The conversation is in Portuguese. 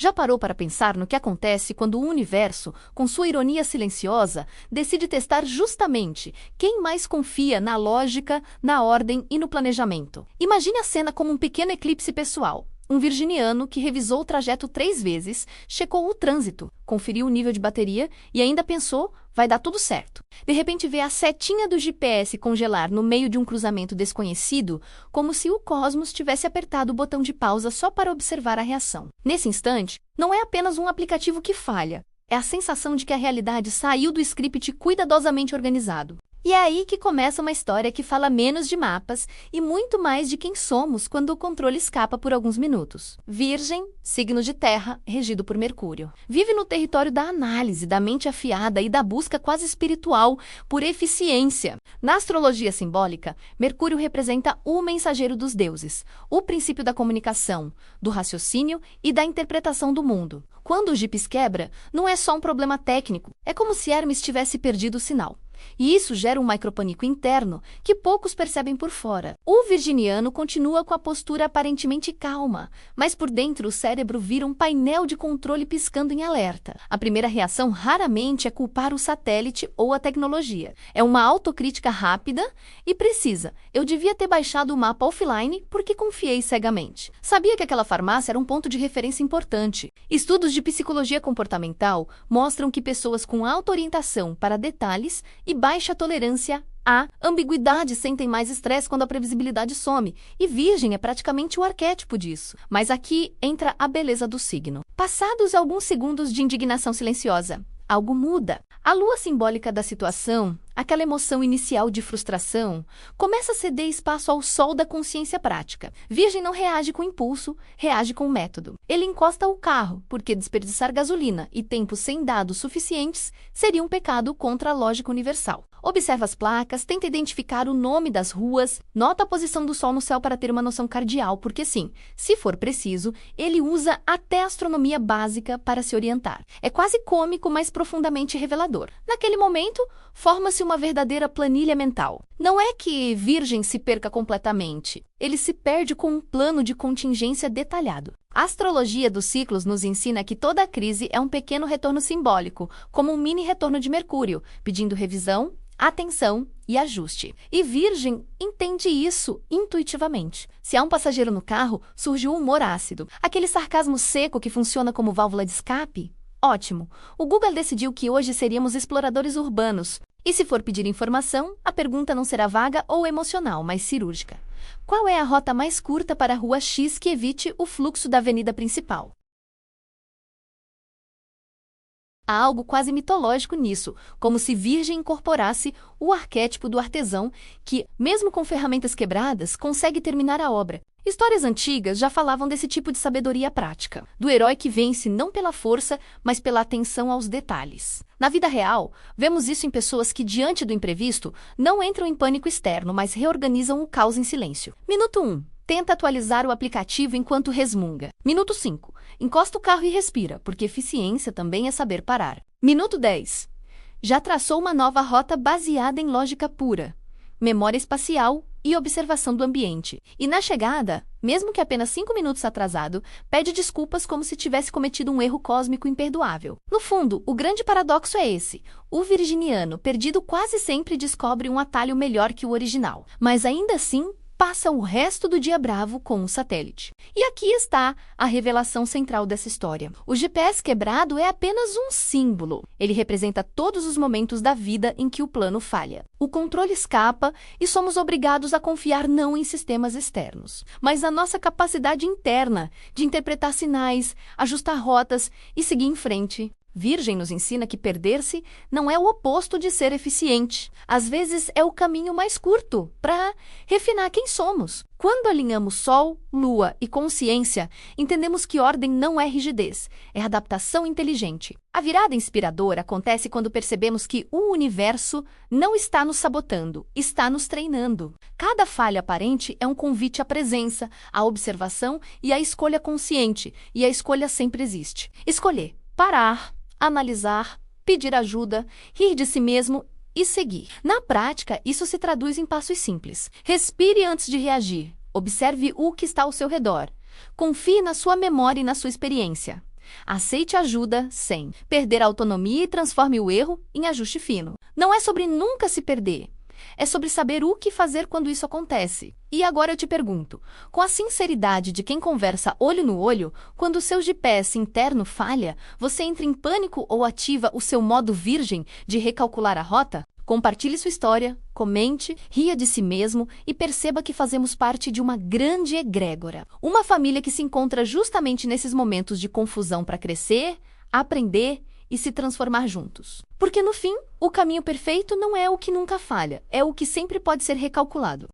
Já parou para pensar no que acontece quando o universo, com sua ironia silenciosa, decide testar justamente quem mais confia na lógica, na ordem e no planejamento? Imagine a cena como um pequeno eclipse pessoal. Um virginiano que revisou o trajeto 3 vezes, checou o trânsito, conferiu o nível de bateria e ainda pensou, vai dar tudo certo. De repente vê a setinha do GPS congelar no meio de um cruzamento desconhecido, como se o cosmos tivesse apertado o botão de pausa só para observar a reação. Nesse instante, não é apenas um aplicativo que falha, é a sensação de que a realidade saiu do script cuidadosamente organizado. E é aí que começa uma história que fala menos de mapas e muito mais de quem somos quando o controle escapa por alguns minutos. Virgem, signo de terra, regido por Mercúrio. Vive no território da análise, da mente afiada e da busca quase espiritual por eficiência. Na astrologia simbólica, Mercúrio representa o mensageiro dos deuses, o princípio da comunicação, do raciocínio e da interpretação do mundo. Quando o Gips quebra, não é só um problema técnico, é como se Hermes tivesse perdido o sinal. E isso gera um micropânico interno que poucos percebem por fora. O virginiano continua com a postura aparentemente calma, mas por dentro o cérebro vira um painel de controle piscando em alerta. A primeira reação raramente é culpar o satélite ou a tecnologia. É uma autocrítica rápida e precisa. Eu devia ter baixado o mapa offline porque confiei cegamente. Sabia que aquela farmácia era um ponto de referência importante. Estudos de psicologia comportamental mostram que pessoas com alta orientação para detalhes e baixa tolerância à ambiguidade sentem mais estresse quando a previsibilidade some, e Virgem é praticamente o arquétipo disso. Mas aqui entra a beleza do signo. Passados alguns segundos de indignação silenciosa, algo muda. A lua simbólica da situação, aquela emoção inicial de frustração, começa a ceder espaço ao sol da consciência prática. Virgem não reage com impulso, reage com método. Ele encosta o carro, porque desperdiçar gasolina e tempo sem dados suficientes seria um pecado contra a lógica universal. Observa as placas, tenta identificar o nome das ruas, nota a posição do sol no céu para ter uma noção cardial, porque sim, se for preciso, ele usa até a astronomia básica para se orientar. É quase cômico, mas profundamente revelador. Naquele momento, forma-se uma verdadeira planilha mental. Não é que Virgem se perca completamente, ele se perde com um plano de contingência detalhado. A astrologia dos ciclos nos ensina que toda crise é um pequeno retorno simbólico, como um mini retorno de Mercúrio, pedindo revisão, atenção e ajuste. E Virgem entende isso intuitivamente. Se há um passageiro no carro, surge o humor ácido, aquele sarcasmo seco que funciona como válvula de escape. Ótimo! O Google decidiu que hoje seríamos exploradores urbanos. E se for pedir informação, a pergunta não será vaga ou emocional, mas cirúrgica. Qual é a rota mais curta para a rua X que evite o fluxo da avenida principal? Há algo quase mitológico nisso, como se Virgem incorporasse o arquétipo do artesão que, mesmo com ferramentas quebradas, consegue terminar a obra. Histórias antigas já falavam desse tipo de sabedoria prática, do herói que vence não pela força, mas pela atenção aos detalhes. Na vida real, vemos isso em pessoas que, diante do imprevisto, não entram em pânico externo, mas reorganizam o caos em silêncio. Minuto 1. Tenta atualizar o aplicativo enquanto resmunga. Minuto 5. Encosta o carro e respira, porque eficiência também é saber parar. Minuto 10. Já traçou uma nova rota baseada em lógica pura, memória espacial e observação do ambiente. E na chegada, mesmo que apenas 5 minutos atrasado, pede desculpas como se tivesse cometido um erro cósmico imperdoável. No fundo, o grande paradoxo é esse. O virginiano, perdido quase sempre, descobre um atalho melhor que o original. Mas ainda assim, passa o resto do dia bravo com o satélite. E aqui está a revelação central dessa história. O GPS quebrado é apenas um símbolo. Ele representa todos os momentos da vida em que o plano falha. O controle escapa e somos obrigados a confiar não em sistemas externos, mas na nossa capacidade interna de interpretar sinais, ajustar rotas e seguir em frente. Virgem nos ensina que perder-se não é o oposto de ser eficiente. Às vezes é o caminho mais curto para refinar quem somos. Quando alinhamos Sol, Lua e consciência, entendemos que ordem não é rigidez, é adaptação inteligente. A virada inspiradora acontece quando percebemos que o universo não está nos sabotando, está nos treinando. Cada falha aparente é um convite à presença, à observação e à escolha consciente, e a escolha sempre existe. Escolher, parar, analisar, pedir ajuda, rir de si mesmo e seguir. Na prática, isso se traduz em passos simples. Respire antes de reagir. Observe o que está ao seu redor. Confie na sua memória e na sua experiência. Aceite ajuda sem perder a autonomia e transforme o erro em ajuste fino. Não é sobre nunca se perder. É sobre saber o que fazer quando isso acontece. E agora eu te pergunto, com a sinceridade de quem conversa olho no olho, quando o seu GPS interno falha, você entra em pânico ou ativa o seu modo virgem de recalcular a rota? Compartilhe sua história, comente, ria de si mesmo e perceba que fazemos parte de uma grande egrégora. Uma família que se encontra justamente nesses momentos de confusão para crescer, aprender e se transformar juntos. Porque no fim, o caminho perfeito não é o que nunca falha, é o que sempre pode ser recalculado.